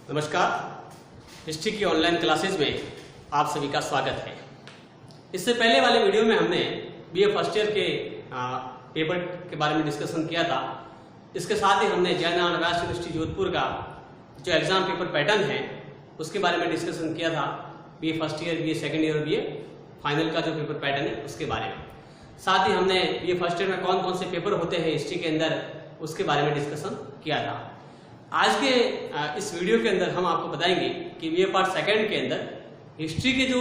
नमस्कार। हिस्ट्री की online classes में आप सभी का स्वागत है। इससे पहले वाले वीडियो में हमने बीए फर्स्ट ईयर के पेपर के बारे में डिस्कशन किया था। इसके साथ ही हमने जयनारायण व्यास यूनिवर्सिटी जोधपुर का जो एग्जाम पेपर पैटर्न है उसके बारे में डिस्कशन किया था। BA first year, BA second year और बीए फाइनल का जो पेपर पैटर्न है उसके बारे में। साथ ही हमने बीए फर्स्ट ईयर में कौन कौन से पेपर होते हैं हिस्ट्री के अंदर उसके बारे में डिस्कशन किया था। आज के इस वीडियो के अंदर हम आपको बताएंगे कि बीए पार्ट सेकंड के अंदर हिस्ट्री के जो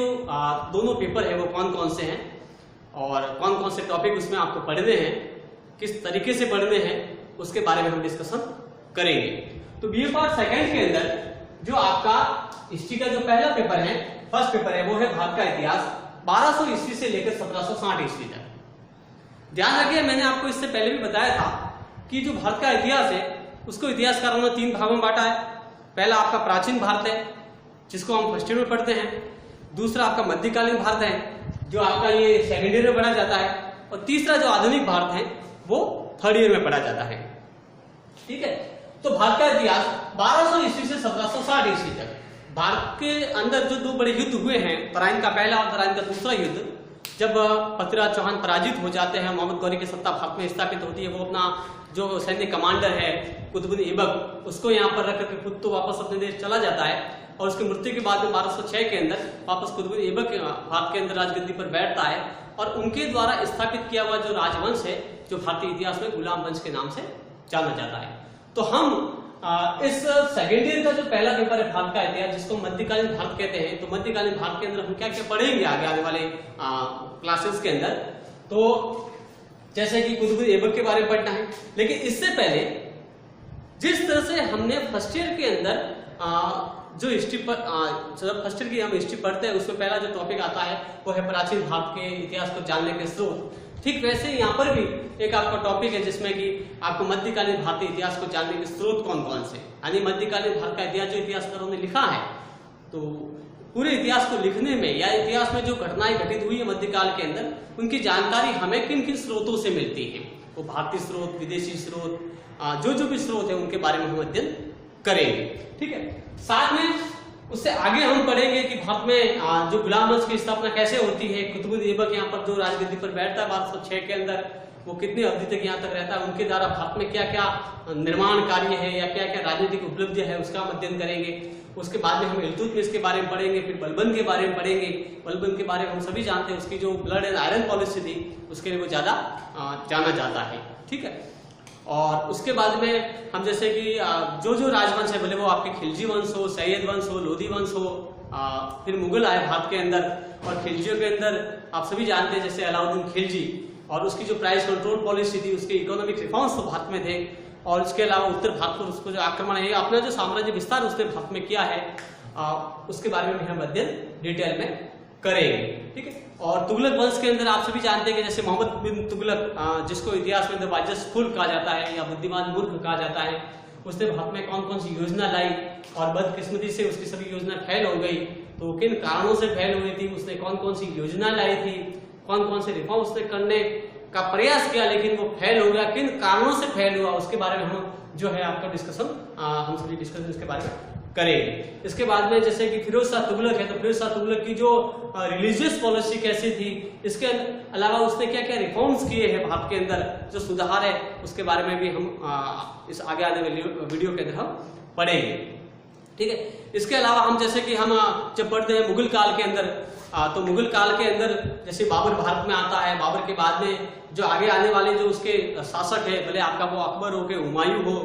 दोनों पेपर है वो कौन कौन से हैं और कौन कौन से टॉपिक उसमें आपको पढ़ने हैं, किस तरीके से पढ़ने हैं उसके बारे में हम डिस्कशन करेंगे। तो बीए पार्ट सेकंड के अंदर जो आपका हिस्ट्री का जो पहला पेपर है, फर्स्ट पेपर है, वो है भारत का इतिहास 1200 ईस्वी से लेकर 1760 ईस्वी तक। ध्यान रखिए, मैंने आपको इससे पहले भी बताया था कि जो भारत का इतिहास है उसको इतिहासकारों ने 3 भागों में बांटा है। पहला आपका प्राचीन भारत है जिसको हम फर्स्ट ईयर में पढ़ते हैं। दूसरा आपका मध्यकालीन भारत है जो आपका ये सेकेंड ईयर में पढ़ा जाता है। और तीसरा जो आधुनिक भारत है वो थर्ड ईयर में पढ़ा जाता है। ठीक है, तो भारत का इतिहास 1200 ईस्वी से 1760 ईस्वी तक। भारत के अंदर जो 2 बड़े युद्ध हुए हैं, तराइन का पहला और तराइन का दूसरा युद्ध, जब पृथ्वीराज चौहान पराजित हो जाते हैं, मोहम्मद गौरी की सत्ता भारत में स्थापित होती है, वो अपना जो सैन्य कमांडर है कुतुबुद्दीन ऐबक उसको यहाँ पर रख करके खुद तो वापस अपने देश चला जाता है। और उसकी मृत्यु के बाद में 1206 के अंदर वापस कुतुबुद्दीन ऐबक भारत के अंदर राजगद्दी पर बैठता है और उनके द्वारा स्थापित किया हुआ जो राजवंश है जो भारतीय इतिहास में गुलाम वंश के नाम से जाना जाता है। तो हम इस सेकेंड ईयर का जो पहला पेपर है भारत का इतिहास, जिसको मध्यकालीन भारत कहते हैं, तो मध्यकालीन भारत के अंदर हम क्या क्या पढ़ेंगे आगे आने वाले क्लासेस के अंदर। तो जैसे कि कुतुबुद्दीन ऐबक के बारे में पढ़ना है, लेकिन इससे पहले जिस तरह से हमने फर्स्ट ईयर के अंदर जो हिस्ट्री पर फर्स्ट ईयर की हम हिस्ट्री पढ़ते हैं उसमें पहला जो टॉपिक आता है वो है प्राचीन भारत के इतिहास को जानने के स्रोत। ठीक वैसे यहाँ पर भी एक आपका टॉपिक है जिसमें कि आपको मध्यकालीन भारतीय इतिहास को जानने के स्रोत कौन कौन से, यानी मध्यकालीन भारत का इतिहास जो इतिहासकारों ने लिखा है, तो पूरे इतिहास को लिखने में या इतिहास में जो घटनाएं घटित हुई है मध्यकाल के अंदर उनकी जानकारी हमें किन किन स्रोतों से मिलती है। वो भारतीय स्रोत, विदेशी स्रोत, जो भी स्रोत है उनके बारे में हम अध्ययन करेंगे। ठीक है, साथ में उससे आगे हम पढ़ेंगे कि भारत में जो गुलाम वंश की स्थापना कैसे होती है। कुतुबुद्दीन ऐबक यहाँ पर जो राजगद्दी पर बैठता है 1206 के अंदर, वो कितनी अवधि तक यहाँ तक रहता है, उनके द्वारा भारत में क्या क्या निर्माण कार्य है या क्या क्या राजनीतिक उपलब्धियां है उसका हम अध्ययन करेंगे। उसके बाद में हम इल्तुतमिश के बारे में पढ़ेंगे, फिर बलबन के बारे में पढ़ेंगे। बलबन के बारे में हम सभी जानते हैं, उसकी जो ब्लड एंड आयरन पॉलिसी थी उसके लिए वो ज्यादा जाना जाता है। ठीक है, और उसके बाद में हम जैसे कि जो राजवंश है, भले वो आपके खिलजी वंश हो, सैयद वंश हो, लोधी वंश हो, फिर मुगल आए भारत के अंदर। और खिलजियों के अंदर आप सभी जानते हैं जैसे अलाउद्दीन खिलजी, और उसकी जो प्राइस कंट्रोल पॉलिसी थी, उसके इकोनॉमिक रिफॉर्म्स तो भारत में थे। और इसके अलावा उत्तर भारत पर उसको जो आक्रमण है, अपना जो साम्राज्य विस्तार उसने भारत में किया है, उसके बारे में भी हम अध्ययन डिटेल में करेंगे। ठीक है, और तुगलक वंश के अंदर आप सभी जानते हैं कि जैसे मोहम्मद बिन तुगलक, जिसको इतिहास में द वाइजेस्ट फूल कहा जाता है या बुद्धिमान मूर्ख कहा जाता है, उसने भारत में कौन कौन सी योजना लाई और बदकिस्मती से उसकी सभी योजना फेल हो गई। तो किन कारणों से फेल हुई थी, उसने कौन कौन सी योजना लाई थी, कौन कौन से रिफॉर्म उसने करने का प्रयास किया लेकिन वो फेल हो गया, किन कारणों से फेल हुआ, उसके बारे में हम जो है आपका डिस्कशन हम सभी डिस्कशन इसके बारे में करेंगे। इसके बाद में जैसे कि फिरोज शाह तुगलक है, तो फिरोज शाह तुगलक की जो रिलीजियस पॉलिसी कैसी थी, इसके अलावा उसने क्या क्या रिफॉर्म्स किए हैं भारत के अंदर, जो सुधार है उसके बारे में भी हम इस आगे आने वाली वीडियो के अंदर हम पढ़ेंगे। ठीक है, इसके अलावा हम जैसे कि हम जब पढ़ते हैं मुगल काल के अंदर, तो मुगल काल के अंदर जैसे बाबर भारत में आता है, बाबर के बाद में जो आगे आने वाले जो उसके शासक है, भले आपका वो अकबर हो के हुमायूं हो,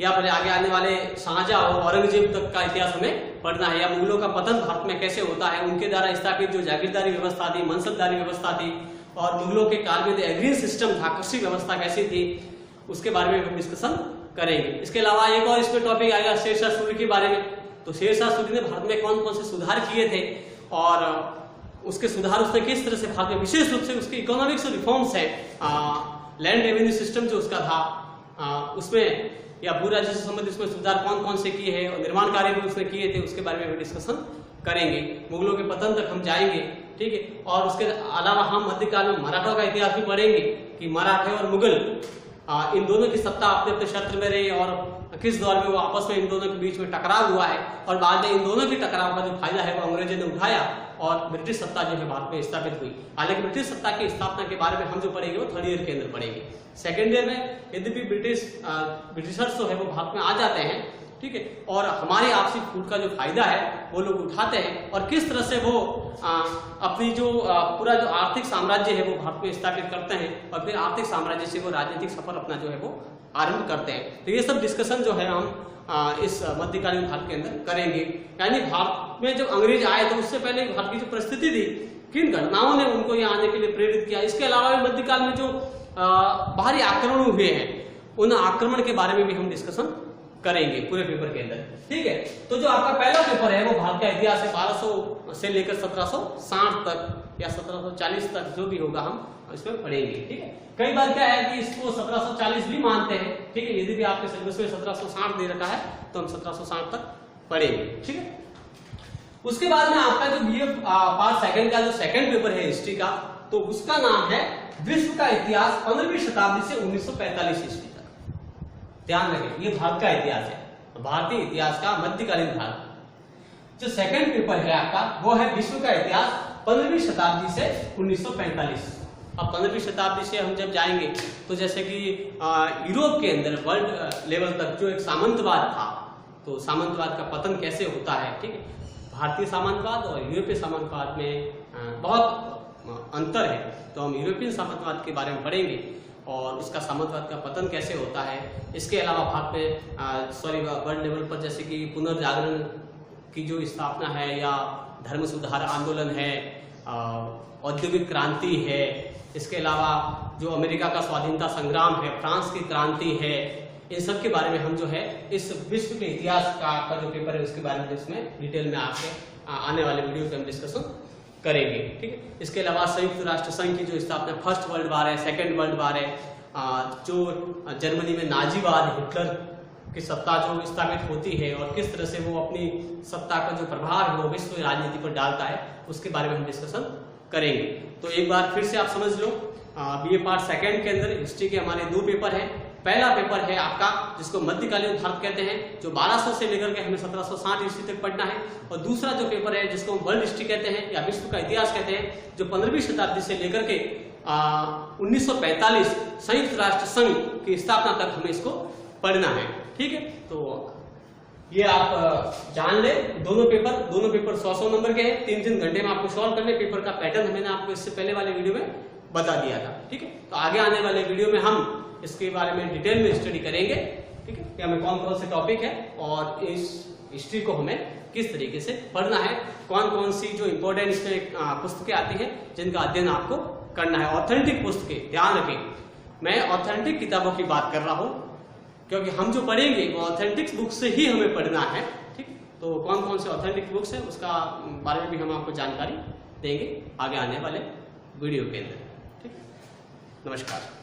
या भले आगे आने वाले शाहजहां हो, औरंगजेब तक का इतिहास हमें पढ़ना है। या मुगलों का पतन भारत में कैसे होता है, उनके द्वारा स्थापित जो जागीरदारी व्यवस्था थी, मनसबदारी व्यवस्था थी, और मुगलों के काल में एग्री सिस्टम था, कृषि व्यवस्था कैसी थी, उसके बारे में हम डिस्कशन करेंगे। इसके अलावा एक और इसमें टॉपिक आएगा शेरशाह सूरी के बारे में। तो शेरशाह सूरी ने भारत में कौन कौन से सुधार किए थे और उसके सुधार उसने किस तरह से भारत में, विशेष रूप से उसके इकोनॉमिक्स रिफॉर्म्स है, लैंड रेवेन्यू सिस्टम जो उसका था उसमें, या भू राजस्व से संबंधित उसमें सुधार कौन कौन से किए हैं और निर्माण कार्य भी उसने किए थे, उसके बारे में भी डिस्कशन करेंगे। मुगलों के पतन तक हम जाएंगे। ठीक है, और उसके अलावा हम मध्यकाल में मराठों का इतिहास भी पढ़ेंगे कि मराठे और मुगल इन दोनों की सत्ता अपने अपने क्षेत्र में रही और किस दौर में वो आपस में इन दोनों के बीच में टकराव हुआ है और बाद में इन दोनों के टकराव का जो फायदा है वो अंग्रेजों ने उठाया और ब्रिटिश सत्ता जो है भारत में स्थापित हुई। हालांकि ब्रिटिश सत्ता की स्थापना के बारे में हम जो पढ़ेंगे वो थर्ड ईयर के अंदर पढ़ेंगे। सेकेंड ईयर में यद्यपि ब्रिटिशर्स जो है वो भारत में आ जाते हैं, ठीक है, और हमारे आपसी फूट का जो फायदा है वो लोग उठाते हैं और किस तरह से वो अपनी जो पूरा जो आर्थिक साम्राज्य है वो भारत में स्थापित करते हैं और फिर आर्थिक साम्राज्य से वो राजनीतिक सफर अपना जो है वो आरंभ करते हैं। तो ये सब डिस्कशन जो है हम इस मध्यकालीन भारत के अंदर करेंगे। यानी भारत में जब अंग्रेज आए तो उससे पहले भारत की जो परिस्थिति थी, किन घटनाओं ने उनको यहाँ आने के लिए प्रेरित किया, इसके अलावा भी मध्यकाल में जो बाहरी आक्रमण हुए हैं उन आक्रमण के बारे में भी हम डिस्कशन करेंगे पूरे पेपर के अंदर, ठीक है। तो जो आपका पहला पेपर है वो भारत का इतिहास है 1200 से लेकर 1760 तक या 1740 तक जो भी होगा हम इसमें पढ़ेंगे, ठीक है। कई बार क्या है कि इसको 1740 भी मानते हैं, ठीक है, यदि भी आपके सिलेबस में 1760 दे रखा है तो हम 1760 तक पढ़ेंगे, ठीक है। उसके बाद में आपका जो बीए पार्ट सेकंड का जो सेकंड पेपर है हिस्ट्री का, तो उसका नाम है विश्व का इतिहास 15वीं शताब्दी से 1945 ईस्वी तक। ध्यान रखें, ये भारत का इतिहास है, भारतीय इतिहास का मध्यकालीन भारत। जो सेकंड पेपर है आपका वो है विश्व का इतिहास 15वीं शताब्दी से 1945। अब 15वीं शताब्दी से हम जब जाएंगे तो जैसे कि यूरोप के अंदर वर्ल्ड लेवल तक जो एक सामंतवाद था, तो सामंतवाद का पतन कैसे होता है, ठीक है। भारतीय सामंतवाद और यूरोपीय सामंतवाद में बहुत अंतर है, तो हम यूरोपियन सामंतवाद के बारे में पढ़ेंगे और उसका सामंतवाद का पतन कैसे होता है। इसके अलावा भारत में वर्ल्ड लेवल पर जैसे कि पुनर्जागरण की जो स्थापना है या धर्म सुधार आंदोलन है, औद्योगिक क्रांति है, इसके अलावा जो अमेरिका का स्वाधीनता संग्राम है, फ्रांस की क्रांति है, इन सब के बारे में हम जो है इस विश्व के इतिहास का जो पेपर है उसके बारे में इसमें डिटेल में आपके आने वाले वीडियो पे हम डिस्कशन करेंगे, ठीक है। इसके अलावा संयुक्त राष्ट्र संघ की जो स्थापना, फर्स्ट वर्ल्ड वार है, सेकेंड वर्ल्ड वार है, जो जर्मनी में नाजीवाद, हिटलर की सत्ता जो स्थापित होती है और किस तरह से वो अपनी सत्ता का जो प्रभाव है वो विश्व राजनीति पर डालता है, उसके बारे में हम डिस्कशन करेंगे। तो एक बार फिर से आप समझ लो, बीए पार्ट सेकंड के अंदर हिस्ट्री के हमारे दो पेपर हैं। पहला पेपर है आपका जिसको मध्यकालीन भारत कहते हैं, जो 1200 से लेकर के हमें 1760 ईस्वी तक पढ़ना है, और दूसरा जो पेपर है जिसको हम वर्ल्ड हिस्ट्री कहते हैं या विश्व का इतिहास कहते हैं, जो 15वीं शताब्दी से लेकर के 1945 संयुक्त राष्ट्र संघ की स्थापना तक हमें इसको पढ़ना है, ठीक है। तो ये आप जान ले, दोनों पेपर 100 नंबर के हैं, 3 घंटे में आपको सॉल्व करने। पेपर का पैटर्न मैंने आपको इससे पहले वाले वीडियो में बता दिया था, ठीक है। तो आगे आने वाले वीडियो में हम इसके बारे में डिटेल में स्टडी करेंगे, ठीक है, कि हमें कौन कौन से टॉपिक है और इस हिस्ट्री को हमें किस तरीके से पढ़ना है, कौन कौन सी जो इंपॉर्टेंट इसमें पुस्तकें आती हैं जिनका अध्ययन आपको करना है। ऑथेंटिक पुस्तकें, ध्यान रखें, मैं ऑथेंटिक किताबों की बात कर रहा हूं क्योंकि हम जो पढ़ेंगे वो ऑथेंटिक बुक से ही हमें पढ़ना है, ठीक। तो कौन कौन से ऑथेंटिक बुक्स है उसका बारे में भी हम आपको जानकारी देंगे आगे आने वाले वीडियो के अंदर, ठीक। नमस्कार।